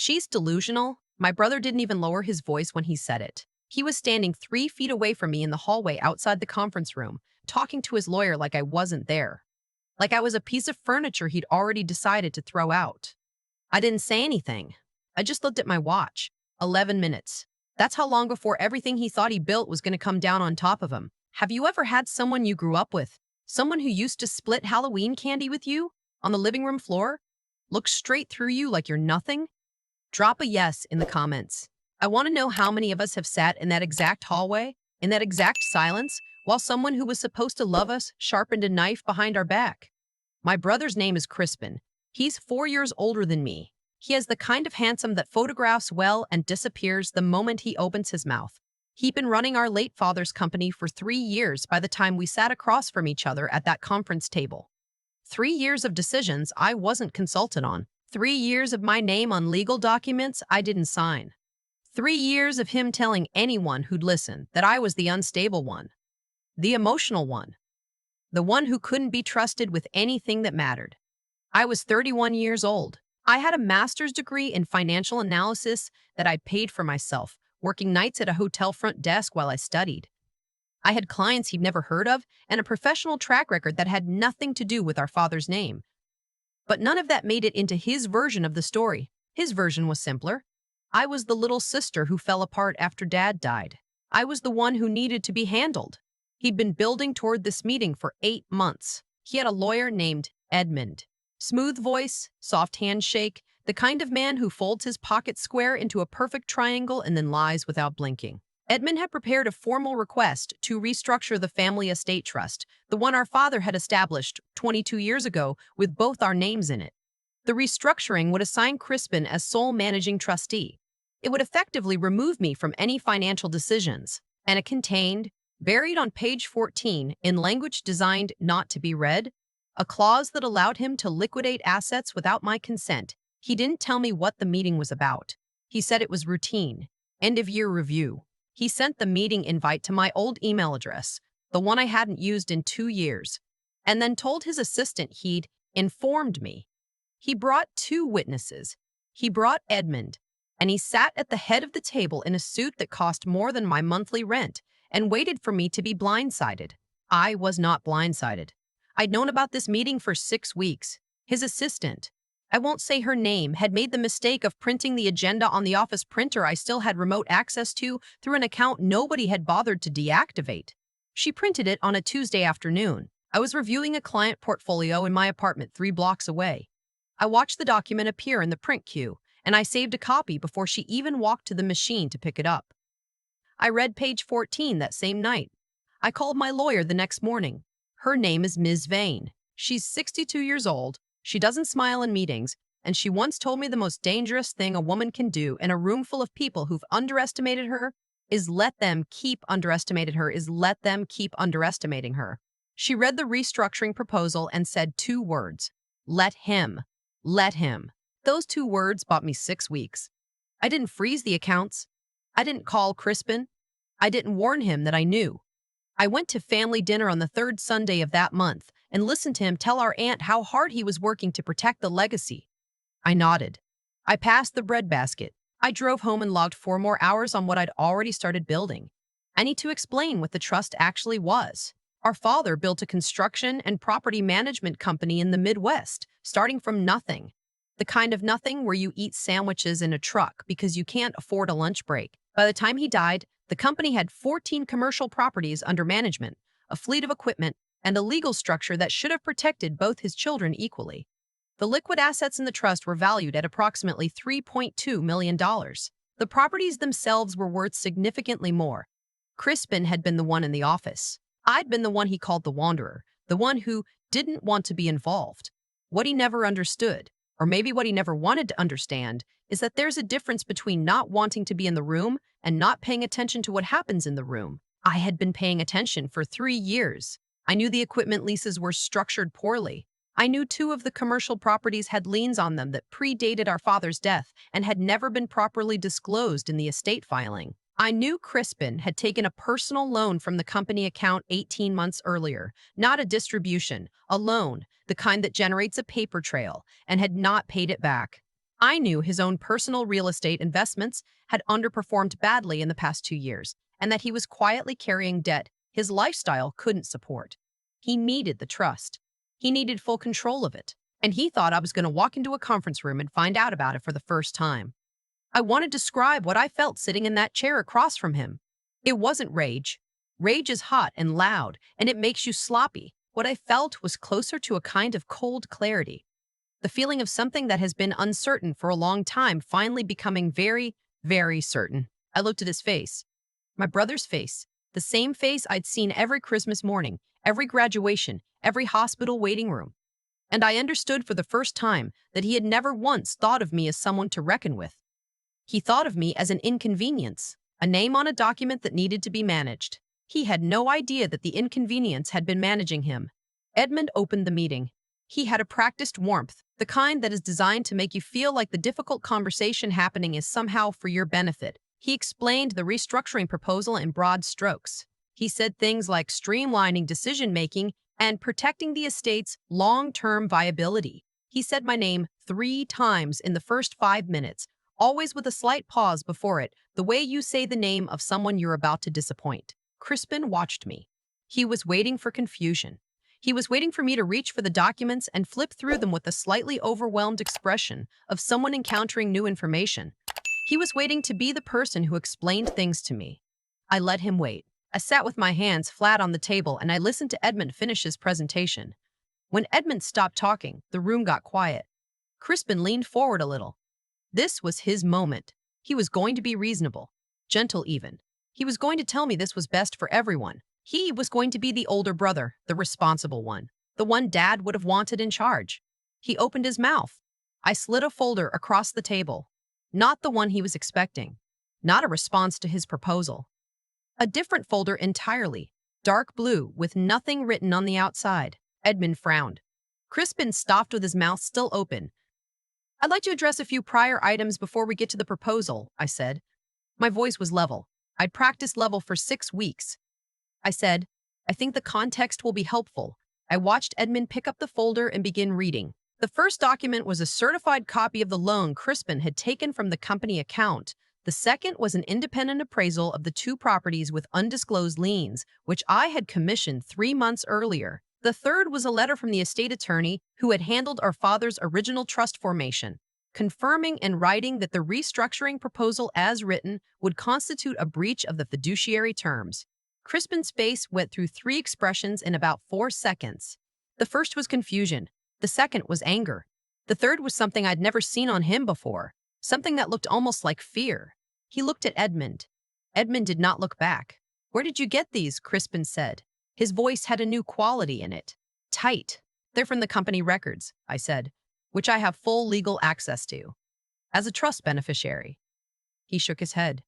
She's delusional. My brother didn't even lower his voice when he said it. He was standing 3 feet away from me in the hallway outside the conference room, talking to his lawyer like I wasn't there. Like I was a piece of furniture he'd already decided to throw out. I didn't say anything. I just looked at my watch. 11 minutes. That's how long before everything he thought he built was going to come down on top of him. Have you ever had someone you grew up with? Someone who used to split Halloween candy with you on the living room floor? Look straight through you like you're nothing? Drop a yes in the comments. I want to know how many of us have sat in that exact hallway, in that exact silence, while someone who was supposed to love us sharpened a knife behind our back. My brother's name is Crispin. He's 4 years older than me. He has the kind of handsome that photographs well and disappears the moment he opens his mouth. He'd been running our late father's company for 3 years by the time we sat across from each other at that conference table. 3 years of decisions I wasn't consulted on. 3 years of my name on legal documents I didn't sign. 3 years of him telling anyone who'd listen that I was the unstable one, the emotional one, the one who couldn't be trusted with anything that mattered. I was 31 years old. I had a master's degree in financial analysis that I paid for myself, working nights at a hotel front desk while I studied. I had clients he'd never heard of and a professional track record that had nothing to do with our father's name. But none of that made it into his version of the story. His version was simpler. I was the little sister who fell apart after Dad died. I was the one who needed to be handled. He'd been building toward this meeting for 8 months. He had a lawyer named Edmund. Smooth voice, soft handshake, the kind of man who folds his pocket square into a perfect triangle and then lies without blinking. Edmund had prepared a formal request to restructure the family estate trust, the one our father had established 22 years ago with both our names in it. The restructuring would assign Crispin as sole managing trustee. It would effectively remove me from any financial decisions, and it contained, buried on page 14 in language designed not to be read, a clause that allowed him to liquidate assets without my consent. He didn't tell me what the meeting was about. He said it was routine, end-of-year review. He sent the meeting invite to my old email address, the one I hadn't used in 2 years, and then told his assistant he'd informed me. He brought 2 witnesses. He brought Edmund, and he sat at the head of the table in a suit that cost more than my monthly rent and waited for me to be blindsided. I was not blindsided. I'd known about this meeting for 6 weeks. His assistant, I won't say her name, had made the mistake of printing the agenda on the office printer I still had remote access to through an account nobody had bothered to deactivate. She printed it on a Tuesday afternoon. I was reviewing a client portfolio in my apartment 3 blocks away. I watched the document appear in the print queue, and I saved a copy before she even walked to the machine to pick it up. I read page 14 that same night. I called my lawyer the next morning. Her name is Ms. Vane. She's 62 years old. She doesn't smile in meetings, and she once told me the most dangerous thing a woman can do in a room full of people who've underestimated her is let them keep underestimating her. She read the restructuring proposal and said 2 words. Let him. Let him. Those 2 words bought me 6 weeks. I didn't freeze the accounts. I didn't call Crispin. I didn't warn him that I knew. I went to family dinner on the 3rd Sunday of that month and listened to him tell our aunt how hard he was working to protect the legacy. I nodded. I passed the breadbasket. I drove home and logged 4 more hours on what I'd already started building. I need to explain what the trust actually was. Our father built a construction and property management company in the Midwest, starting from nothing. The kind of nothing where you eat sandwiches in a truck because you can't afford a lunch break. By the time he died, the company had 14 commercial properties under management, a fleet of equipment, and a legal structure that should have protected both his children equally. The liquid assets in the trust were valued at approximately $3.2 million. The properties themselves were worth significantly more. Crispin had been the one in the office. I'd been the one he called the wanderer, the one who didn't want to be involved. What he never understood, or maybe what he never wanted to understand, is that there's a difference between not wanting to be in the room and not paying attention to what happens in the room. I had been paying attention for 3 years. I knew the equipment leases were structured poorly. I knew 2 of the commercial properties had liens on them that predated our father's death and had never been properly disclosed in the estate filing. I knew Crispin had taken a personal loan from the company account 18 months earlier, not a distribution, a loan, the kind that generates a paper trail, and had not paid it back. I knew his own personal real estate investments had underperformed badly in the past 2 years, and that he was quietly carrying debt his lifestyle couldn't support. He needed the trust. He needed full control of it. And he thought I was going to walk into a conference room and find out about it for the first time. I want to describe what I felt sitting in that chair across from him. It wasn't rage. Rage is hot and loud, and it makes you sloppy. What I felt was closer to a kind of cold clarity. The feeling of something that has been uncertain for a long time finally becoming very, very certain. I looked at his face. My brother's face. The same face I'd seen every Christmas morning, every graduation, every hospital waiting room. And I understood for the first time that he had never once thought of me as someone to reckon with. He thought of me as an inconvenience, a name on a document that needed to be managed. He had no idea that the inconvenience had been managing him. Edmund opened the meeting. He had a practiced warmth, the kind that is designed to make you feel like the difficult conversation happening is somehow for your benefit. He explained the restructuring proposal in broad strokes. He said things like streamlining decision-making and protecting the estate's long-term viability. He said my name 3 times in the first 5 minutes, always with a slight pause before it, the way you say the name of someone you're about to disappoint. Crispin watched me. He was waiting for confusion. He was waiting for me to reach for the documents and flip through them with a slightly overwhelmed expression of someone encountering new information. He was waiting to be the person who explained things to me. I let him wait. I sat with my hands flat on the table and I listened to Edmund finish his presentation. When Edmund stopped talking, the room got quiet. Crispin leaned forward a little. This was his moment. He was going to be reasonable, gentle even. He was going to tell me this was best for everyone. He was going to be the older brother, the responsible one, the one Dad would have wanted in charge. He opened his mouth. I slid a folder across the table. Not the one he was expecting. Not a response to his proposal. A different folder entirely, dark blue with nothing written on the outside. Edmund frowned. Crispin stopped with his mouth still open. I'd like to address a few prior items before we get to the proposal, I said. My voice was level. I'd practiced level for 6 weeks. I said, I think the context will be helpful. I watched Edmund pick up the folder and begin reading. The first document was a certified copy of the loan Crispin had taken from the company account. The second was an independent appraisal of the 2 properties with undisclosed liens, which I had commissioned 3 months earlier. The third was a letter from the estate attorney who had handled our father's original trust formation, confirming in writing that the restructuring proposal as written would constitute a breach of the fiduciary terms. Crispin's face went through 3 expressions in about 4 seconds. The first was confusion. The second was anger. The third was something I'd never seen on him before, something that looked almost like fear. He looked at Edmund. Edmund did not look back. Where did you get these? Crispin said. His voice had a new quality in it. Tight. They're from the company records, I said, which I have full legal access to. As a trust beneficiary. He shook his head.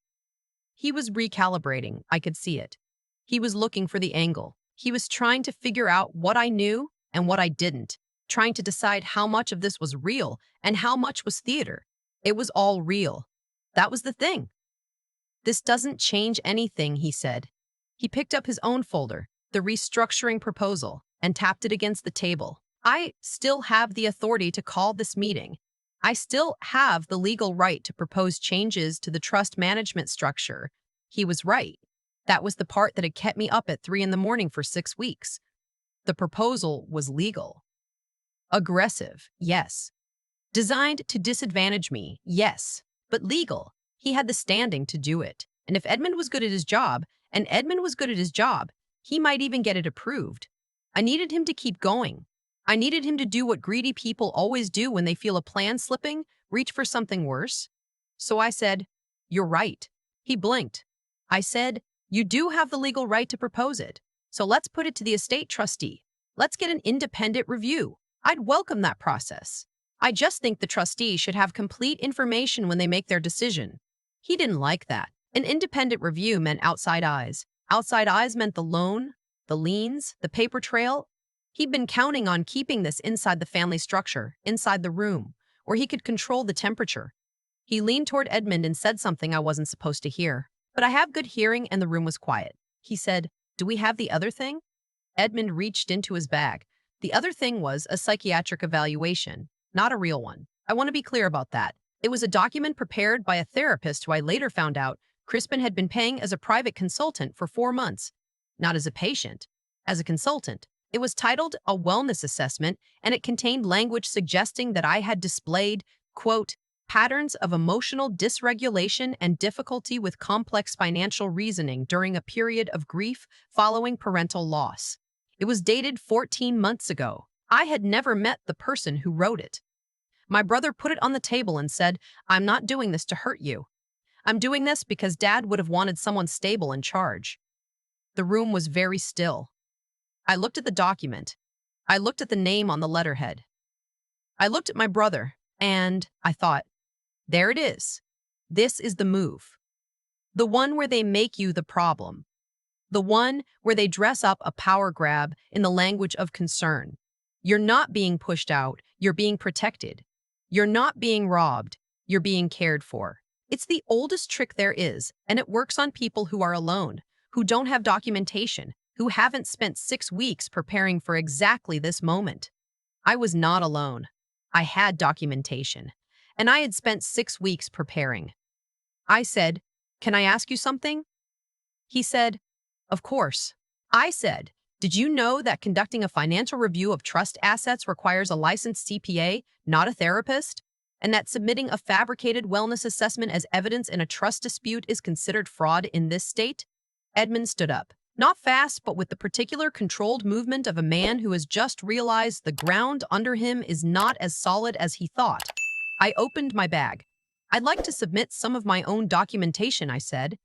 He was recalibrating. I could see it. He was looking for the angle. He was trying to figure out what I knew and what I didn't, trying to decide how much of this was real and how much was theater. It was all real. That was the thing. This doesn't change anything, he said. He picked up his own folder, the restructuring proposal, and tapped it against the table. I still have the authority to call this meeting. I still have the legal right to propose changes to the trust management structure. He was right. That was the part that had kept me up at 3 in the morning for 6 weeks. The proposal was legal. Aggressive, yes. Designed to disadvantage me, yes. But legal. He had the standing to do it. And if Edmund was good at his job, he might even get it approved. I needed him to keep going. I needed him to do what greedy people always do when they feel a plan slipping, reach for something worse. So I said, you're right. He blinked. I said, you do have the legal right to propose it. So let's put it to the estate trustee. Let's get an independent review. I'd welcome that process. I just think the trustee should have complete information when they make their decision. He didn't like that. An independent review meant outside eyes. Outside eyes meant the loan, the liens, the paper trail. He'd been counting on keeping this inside the family structure, inside the room, where he could control the temperature. He leaned toward Edmund and said something I wasn't supposed to hear. But I have good hearing and the room was quiet. He said, do we have the other thing? Edmund reached into his bag. The other thing was a psychiatric evaluation, not a real one. I want to be clear about that. It was a document prepared by a therapist who I later found out Crispin had been paying as a private consultant for 4 months. Not as a patient, as a consultant. It was titled A Wellness Assessment, and it contained language suggesting that I had displayed, quote, patterns of emotional dysregulation and difficulty with complex financial reasoning during a period of grief following parental loss. It was dated 14 months ago. I had never met the person who wrote it. My brother put it on the table and said, I'm not doing this to hurt you. I'm doing this because Dad would have wanted someone stable in charge. The room was very still. I looked at the document. I looked at the name on the letterhead. I looked at my brother, and I thought, there it is. This is the move. The one where they make you the problem. The one where they dress up a power grab in the language of concern. You're not being pushed out, you're being protected. You're not being robbed, you're being cared for. It's the oldest trick there is, and it works on people who are alone, who don't have documentation, who haven't spent 6 weeks preparing for exactly this moment. I was not alone. I had documentation, and I had spent 6 weeks preparing. I said, "Can I ask you something?" He said, "Of course." I said, "Did you know that conducting a financial review of trust assets requires a licensed CPA, not a therapist? And that submitting a fabricated wellness assessment as evidence in a trust dispute is considered fraud in this state?" Edmund stood up. Not fast, but with the particular controlled movement of a man who has just realized the ground under him is not as solid as he thought. I opened my bag. "I'd like to submit some of my own documentation," I said.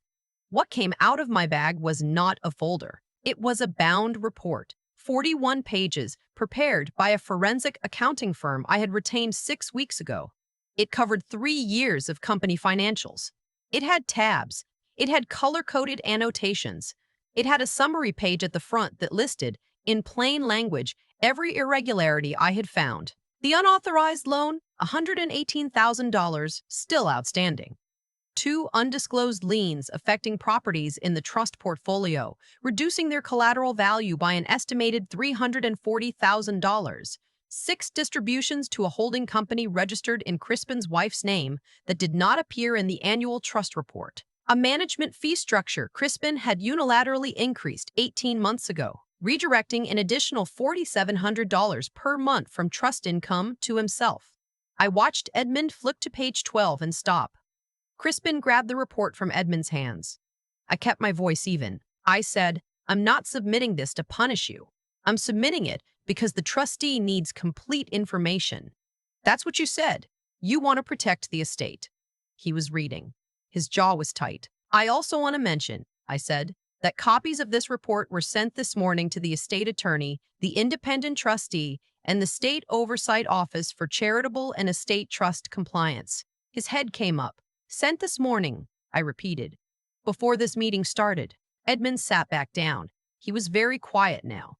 What came out of my bag was not a folder. It was a bound report, 41 pages, prepared by a forensic accounting firm I had retained 6 weeks ago. It covered 3 years of company financials. It had tabs. It had color-coded annotations. It had a summary page at the front that listed, in plain language, every irregularity I had found. The unauthorized loan, $118,000, still outstanding. 2 undisclosed liens affecting properties in the trust portfolio, reducing their collateral value by an estimated $340,000. 6 distributions to a holding company registered in Crispin's wife's name that did not appear in the annual trust report. A management fee structure Crispin had unilaterally increased 18 months ago, redirecting an additional $4,700 per month from trust income to himself. I watched Edmund flick to page 12 and stop. Crispin grabbed the report from Edmund's hands. I kept my voice even. I said, "I'm not submitting this to punish you. I'm submitting it because the trustee needs complete information." "That's what you said. You want to protect the estate." He was reading. His jaw was tight. "I also want to mention," I said, "that copies of this report were sent this morning to the estate attorney, the independent trustee, and the State Oversight Office for Charitable and Estate Trust Compliance." His head came up. "Sent this morning," I repeated. "Before this meeting started." Edmund sat back down. He was very quiet now.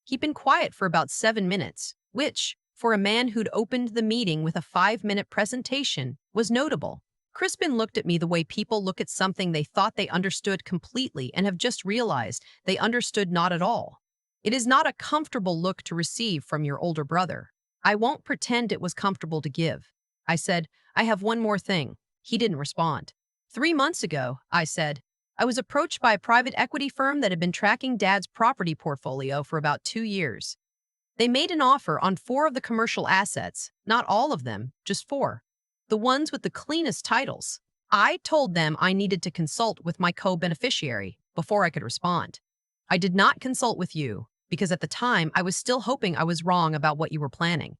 He'd been quiet for about 7 minutes, which, for a man who'd opened the meeting with a 5-minute presentation, was notable. Crispin looked at me the way people look at something they thought they understood completely and have just realized they understood not at all. It is not a comfortable look to receive from your older brother. I won't pretend it was comfortable to give. I said, "I have one more thing." He didn't respond. 3 months ago, I said, I was approached by a private equity firm that had been tracking Dad's property portfolio for about 2 years. They made an offer on 4 of the commercial assets, not all of them, just 4. The ones with the cleanest titles. I told them I needed to consult with my co-beneficiary before I could respond. I did not consult with you, because at the time I was still hoping I was wrong about what you were planning.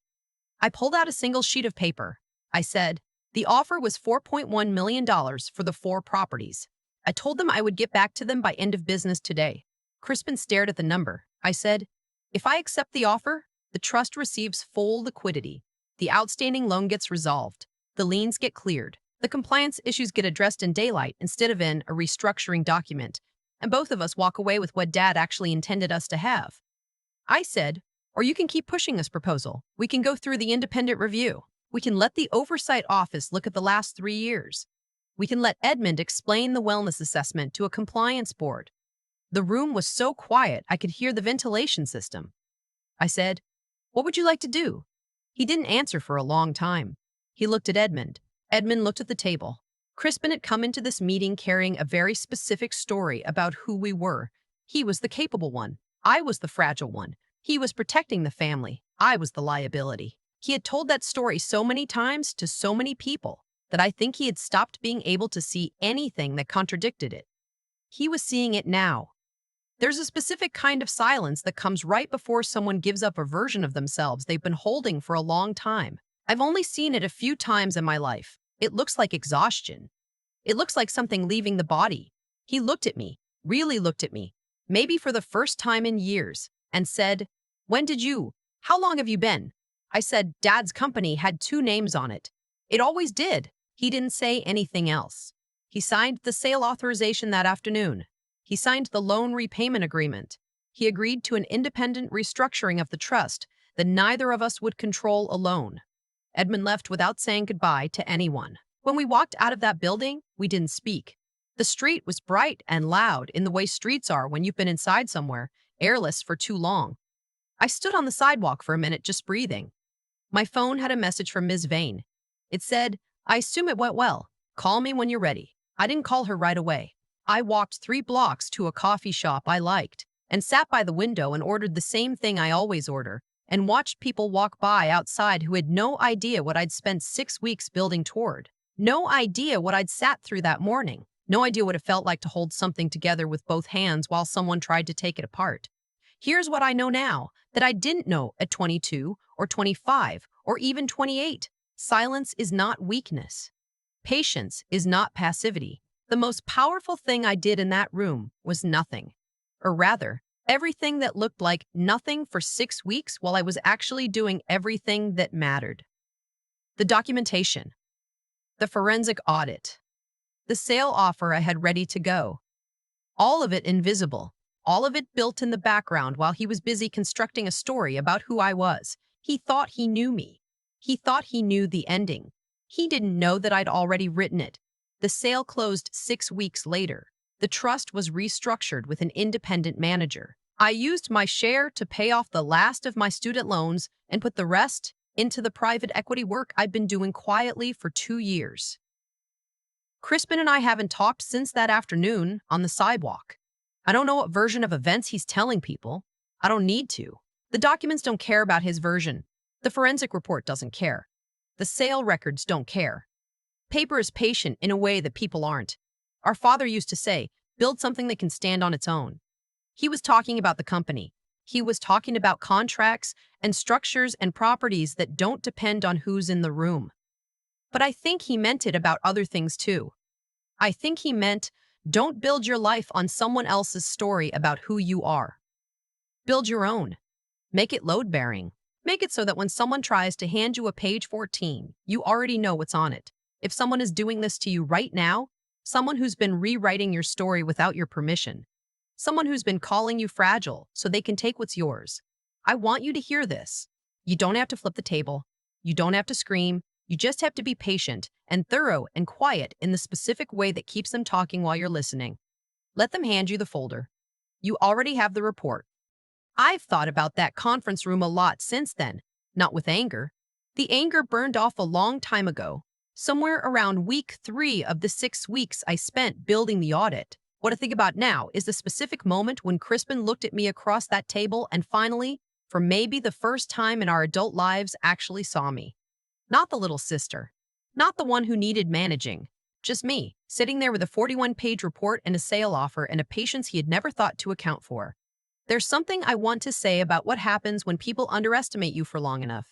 I pulled out a single sheet of paper. I said, the offer was $4.1 million for the 4 properties. I told them I would get back to them by end of business today. Crispin stared at the number. I said, if I accept the offer, the trust receives full liquidity. The outstanding loan gets resolved. The liens get cleared. The compliance issues get addressed in daylight instead of in a restructuring document. And both of us walk away with what Dad actually intended us to have. I said, or you can keep pushing this proposal. We can go through the independent review. We can let the oversight office look at the last 3 years. We can let Edmund explain the wellness assessment to a compliance board. The room was so quiet I could hear the ventilation system. I said, what would you like to do? He didn't answer for a long time. He looked at Edmund. Edmund looked at the table. Crispin had come into this meeting carrying a very specific story about who we were. He was the capable one. I was the fragile one. He was protecting the family. I was the liability. He had told that story so many times to so many people that I think he had stopped being able to see anything that contradicted it. He was seeing it now. There's a specific kind of silence that comes right before someone gives up a version of themselves they've been holding for a long time. I've only seen it a few times in my life. It looks like exhaustion. It looks like something leaving the body. He looked at me, really looked at me, maybe for the first time in years, and said, How long have you been? I said, Dad's company had 2 names on it. It always did. He didn't say anything else. He signed the sale authorization that afternoon. He signed the loan repayment agreement. He agreed to an independent restructuring of the trust that neither of us would control alone. Edmund left without saying goodbye to anyone. When we walked out of that building, we didn't speak. The street was bright and loud in the way streets are when you've been inside somewhere, airless for too long. I stood on the sidewalk for a minute just breathing. My phone had a message from Ms. Vane. It said, I assume it went well. Call me when you're ready. I didn't call her right away. I walked 3 blocks to a coffee shop I liked and sat by the window and ordered the same thing I always order and watched people walk by outside who had no idea what I'd spent 6 weeks building toward. No idea what I'd sat through that morning. No idea what it felt like to hold something together with both hands while someone tried to take it apart. Here's what I know now that I didn't know at 22 or 25 or even 28. Silence is not weakness. Patience is not passivity. The most powerful thing I did in that room was nothing. Or rather, everything that looked like nothing for 6 weeks while I was actually doing everything that mattered. The documentation. The forensic audit. The sale offer I had ready to go. All of it invisible. All of it built in the background while he was busy constructing a story about who I was. He thought he knew me. He thought he knew the ending. He didn't know that I'd already written it. The sale closed 6 weeks later. The trust was restructured with an independent manager. I used my share to pay off the last of my student loans and put the rest into the private equity work I'd been doing quietly for 2 years. Crispin and I haven't talked since that afternoon on the sidewalk. I don't know what version of events he's telling people. I don't need to. The documents don't care about his version. The forensic report doesn't care. The sale records don't care. Paper is patient in a way that people aren't. Our father used to say, build something that can stand on its own. He was talking about the company. He was talking about contracts and structures and properties that don't depend on who's in the room. But I think he meant it about other things too. I think he meant, don't build your life on someone else's story about who you are. Build your own. Make it load-bearing. Make it so that when someone tries to hand you a page 14, you already know what's on it. If someone is doing this to you right now, someone who's been rewriting your story without your permission, someone who's been calling you fragile so they can take what's yours, I want you to hear this. You don't have to flip the table. You don't have to scream. You just have to be patient and thorough and quiet in the specific way that keeps them talking while you're listening. Let them hand you the folder. You already have the report. I've thought about that conference room a lot since then, not with anger. The anger burned off a long time ago, somewhere around week 3 of the 6 weeks I spent building the audit. What I think about now is the specific moment when Crispin looked at me across that table and finally, for maybe the first time in our adult lives, actually saw me. Not the little sister. Not the one who needed managing. Just me, sitting there with a 41-page report and a sale offer and a patience he had never thought to account for. There's something I want to say about what happens when people underestimate you for long enough.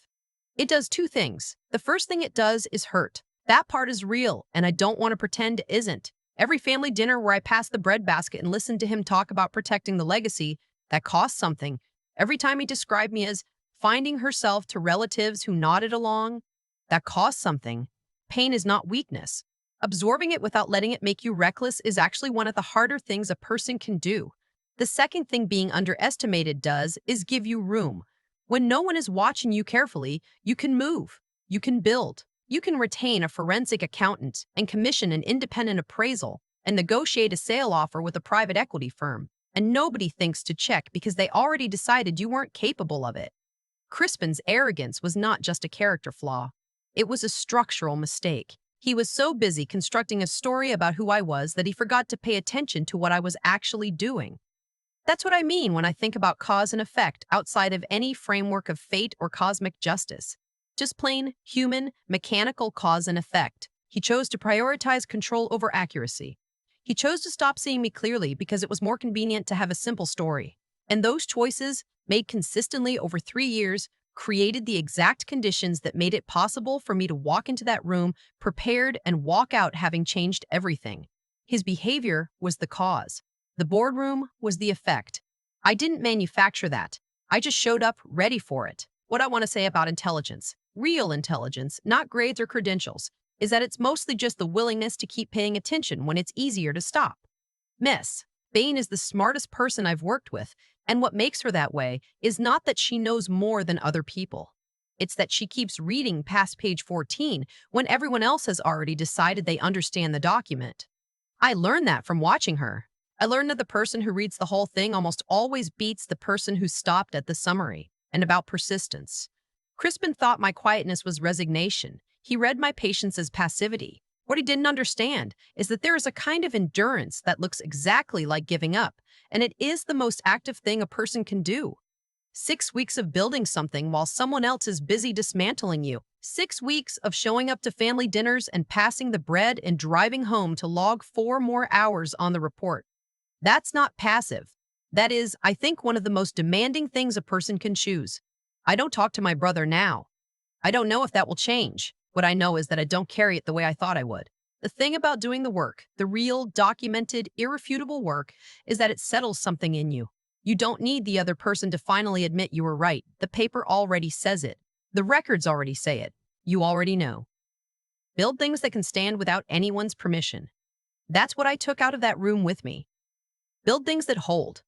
It does 2 things. The first thing it does is hurt. That part is real, and I don't want to pretend it isn't. Every family dinner where I passed the bread basket and listened to him talk about protecting the legacy, that cost something. Every time he described me as finding herself to relatives who nodded along, that cost something. Pain is not weakness. Absorbing it without letting it make you reckless is actually one of the harder things a person can do. The second thing being underestimated does is give you room. When no one is watching you carefully, you can move, you can build, you can retain a forensic accountant and commission an independent appraisal and negotiate a sale offer with a private equity firm. And nobody thinks to check because they already decided you weren't capable of it. Crispin's arrogance was not just a character flaw. It was a structural mistake. He was so busy constructing a story about who I was that he forgot to pay attention to what I was actually doing. That's what I mean when I think about cause and effect outside of any framework of fate or cosmic justice. Just plain, human, mechanical cause and effect. He chose to prioritize control over accuracy. He chose to stop seeing me clearly because it was more convenient to have a simple story. And those choices, made consistently over 3 years, created the exact conditions that made it possible for me to walk into that room prepared and walk out having changed everything. His behavior was the cause. The boardroom was the effect. I didn't manufacture that. I just showed up ready for it. What I want to say about intelligence, real intelligence, not grades or credentials, is that it's mostly just the willingness to keep paying attention when it's easier to stop. Miss Bain is the smartest person I've worked with, and what makes her that way is not that she knows more than other people. It's that she keeps reading past page 14 when everyone else has already decided they understand the document. I learned that from watching her. I learned that the person who reads the whole thing almost always beats the person who stopped at the summary, and about persistence. Crispin thought my quietness was resignation. He read my patience as passivity. What he didn't understand is that there is a kind of endurance that looks exactly like giving up, and it is the most active thing a person can do. 6 weeks of building something while someone else is busy dismantling you. 6 weeks of showing up to family dinners and passing the bread and driving home to log 4 more hours on the report. That's not passive. That is, I think, one of the most demanding things a person can choose. I don't talk to my brother now. I don't know if that will change. What I know is that I don't carry it the way I thought I would. The thing about doing the work, the real, documented, irrefutable work, is that it settles something in you. You don't need the other person to finally admit you were right. The paper already says it. The records already say it. You already know. Build things that can stand without anyone's permission. That's what I took out of that room with me. Build things that hold.